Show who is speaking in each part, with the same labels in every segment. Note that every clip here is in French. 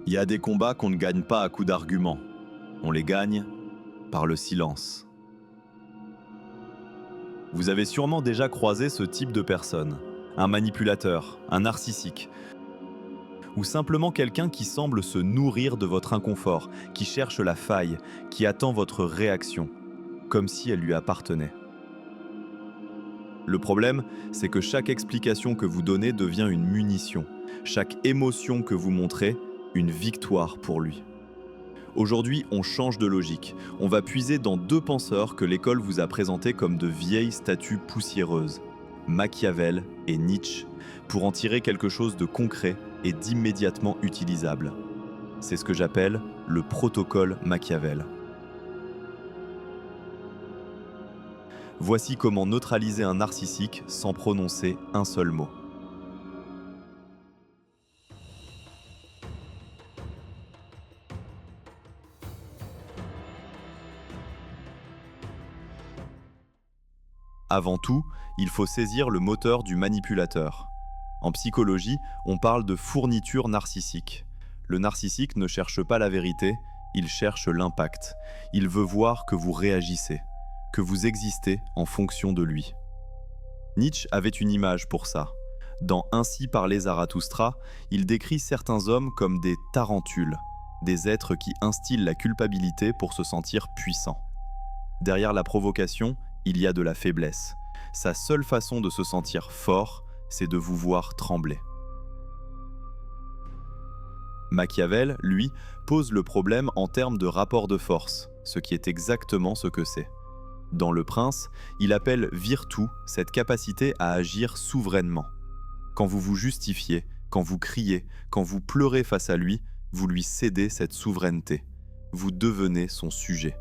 Speaker 1: Il y a des combats qu'on ne gagne pas à coups d'arguments. On les gagne par le silence. Vous avez sûrement déjà croisé ce type de personne. Un manipulateur, un narcissique, ou simplement quelqu'un qui semble se nourrir de votre inconfort, qui cherche la faille, qui attend votre réaction, comme si elle lui appartenait. Le problème, c'est que chaque explication que vous donnez devient une munition. Chaque émotion que vous montrez, une victoire pour lui. Aujourd'hui, on change de logique. On va puiser dans deux penseurs que l'école vous a présentés comme de vieilles statues poussiéreuses, Machiavel et Nietzsche, pour en tirer quelque chose de concret et d'immédiatement utilisable. C'est ce que j'appelle le protocole Machiavel. Voici comment neutraliser un narcissique sans prononcer un seul mot. Avant tout, il faut saisir le moteur du manipulateur. En psychologie, on parle de fourniture narcissique. Le narcissique ne cherche pas la vérité, il cherche l'impact. Il veut voir que vous réagissez, que vous existez en fonction de lui. Nietzsche avait une image pour ça. Dans Ainsi parlait Zarathustra, il décrit certains hommes comme des tarentules, des êtres qui instillent la culpabilité pour se sentir puissants. Derrière la provocation, il y a de la faiblesse. Sa seule façon de se sentir fort, c'est de vous voir trembler. Machiavel, lui, pose le problème en termes de rapport de force, ce qui est exactement ce que c'est. Dans Le Prince, il appelle virtu cette capacité à agir souverainement. Quand vous vous justifiez, quand vous criez, quand vous pleurez face à lui, vous lui cédez cette souveraineté. Vous devenez son sujet.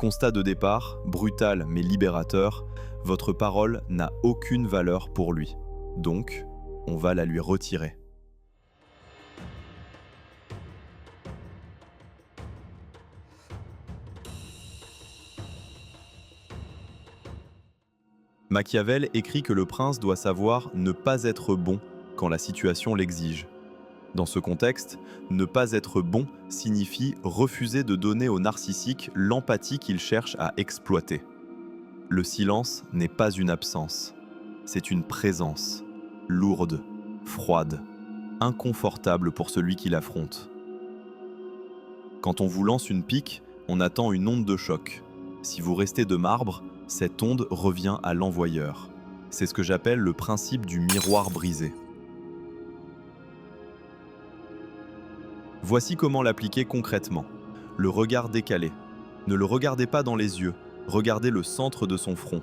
Speaker 1: Constat de départ, brutal mais libérateur, votre parole n'a aucune valeur pour lui. Donc, on va la lui retirer. Machiavel écrit que le prince doit savoir ne pas être bon quand la situation l'exige. Dans ce contexte, ne pas être bon signifie refuser de donner au narcissique l'empathie qu'il cherche à exploiter. Le silence n'est pas une absence, c'est une présence, lourde, froide, inconfortable pour celui qui l'affronte. Quand on vous lance une pique, on attend une onde de choc. Si vous restez de marbre, cette onde revient à l'envoyeur. C'est ce que j'appelle le principe du miroir brisé. Voici comment l'appliquer concrètement. Le regard décalé. Ne le regardez pas dans les yeux, regardez le centre de son front.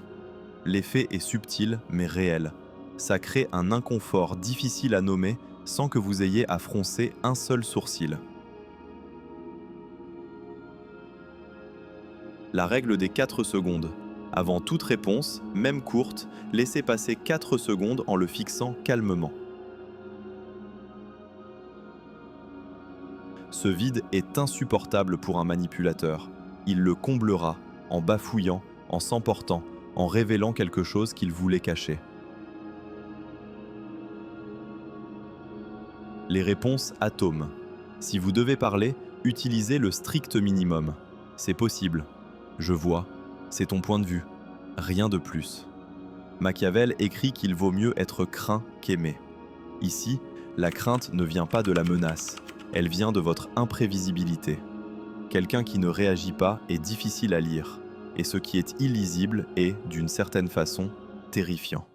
Speaker 1: L'effet est subtil mais réel. Ça crée un inconfort difficile à nommer sans que vous ayez à froncer un seul sourcil. La règle des 4 secondes. Avant toute réponse, même courte, laissez passer 4 secondes en le fixant calmement. Ce vide est insupportable pour un manipulateur. Il le comblera en bafouillant, en s'emportant, en révélant quelque chose qu'il voulait cacher. Les réponses atomes. Si vous devez parler, utilisez le strict minimum. C'est possible. Je vois. C'est ton point de vue. Rien de plus. Machiavel écrit qu'il vaut mieux être craint qu'aimé. Ici, la crainte ne vient pas de la menace. Elle vient de votre imprévisibilité. Quelqu'un qui ne réagit pas est difficile à lire, et ce qui est illisible est, d'une certaine façon, terrifiant.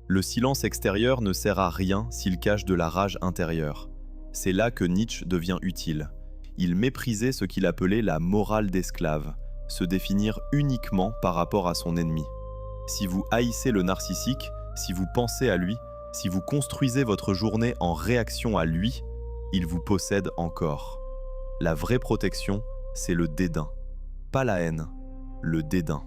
Speaker 1: Le silence extérieur ne sert à rien s'il cache de la rage intérieure. C'est là que Nietzsche devient utile. Il méprisait ce qu'il appelait la morale d'esclave, se définir uniquement par rapport à son ennemi. Si vous haïssez le narcissique, si vous pensez à lui, si vous construisez votre journée en réaction à lui, il vous possède encore. La vraie protection, c'est le dédain. Pas la haine, le dédain.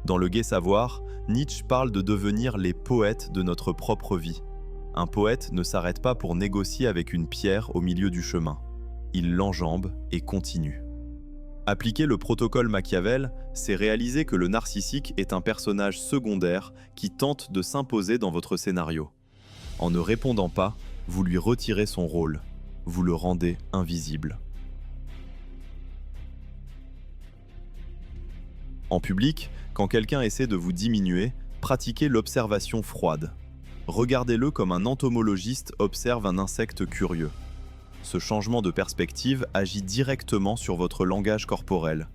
Speaker 1: Dans Le Gai Savoir, Nietzsche parle de devenir les poètes de notre propre vie. Un poète ne s'arrête pas pour négocier avec une pierre au milieu du chemin. il l'enjambe et continue. Appliquer le protocole Machiavel, c'est réaliser que le narcissique est un personnage secondaire qui tente de s'imposer dans votre scénario. En ne répondant pas, vous lui retirez son rôle, vous le rendez invisible. En public, quand quelqu'un essaie de vous diminuer, pratiquez l'observation froide. Regardez-le comme un entomologiste observe un insecte curieux. Ce changement de perspective agit directement sur votre langage corporel.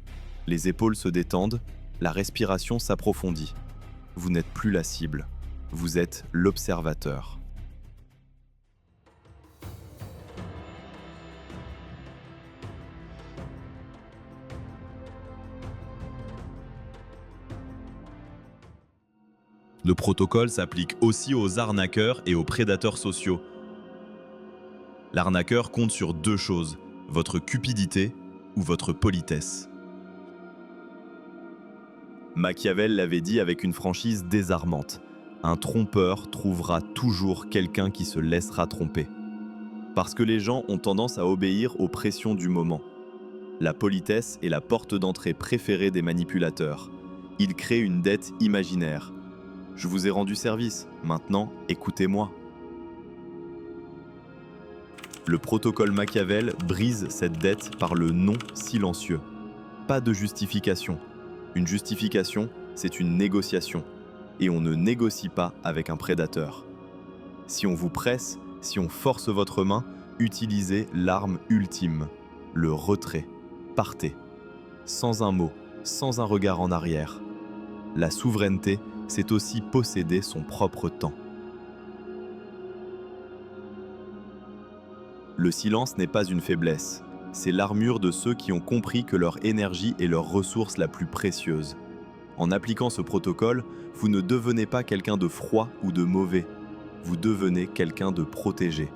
Speaker 1: Les épaules se détendent, la respiration s'approfondit. Vous n'êtes plus la cible, vous êtes l'observateur. Le protocole s'applique aussi aux arnaqueurs et aux prédateurs sociaux. L'arnaqueur compte sur deux choses, votre cupidité ou votre politesse. Machiavel l'avait dit avec une franchise désarmante. Un trompeur trouvera toujours quelqu'un qui se laissera tromper. Parce que les gens ont tendance à obéir aux pressions du moment. La politesse est la porte d'entrée préférée des manipulateurs. Ils créent une dette imaginaire. Je vous ai rendu service, maintenant écoutez-moi. Le protocole Machiavel brise cette dette par le non silencieux. Pas de justification. Une justification, c'est une négociation. Et on ne négocie pas avec un prédateur. Si on vous presse, si on force votre main, utilisez l'arme ultime, le retrait. Partez. Sans un mot, sans un regard en arrière. La souveraineté, c'est aussi posséder son propre temps. Le silence n'est pas une faiblesse, c'est l'armure de ceux qui ont compris que leur énergie est leur ressource la plus précieuse. En appliquant ce protocole, vous ne devenez pas quelqu'un de froid ou de mauvais, vous devenez quelqu'un de protégé.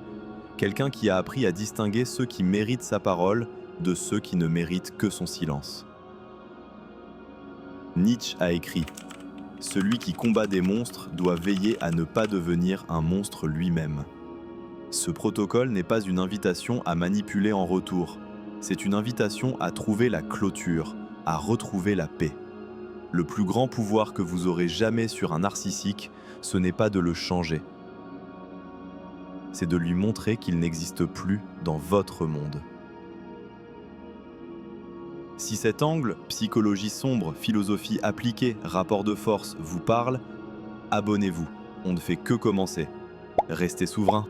Speaker 1: Quelqu'un qui a appris à distinguer ceux qui méritent sa parole de ceux qui ne méritent que son silence. Nietzsche a écrit « Celui qui combat des monstres doit veiller à ne pas devenir un monstre lui-même ». Ce protocole n'est pas une invitation à manipuler en retour, c'est une invitation à trouver la clôture, à retrouver la paix. Le plus grand pouvoir que vous aurez jamais sur un narcissique, ce n'est pas de le changer. C'est de lui montrer qu'il n'existe plus dans votre monde. Si cet angle, psychologie sombre, philosophie appliquée, rapport de force vous parle, abonnez-vous, on ne fait que commencer. Restez souverain.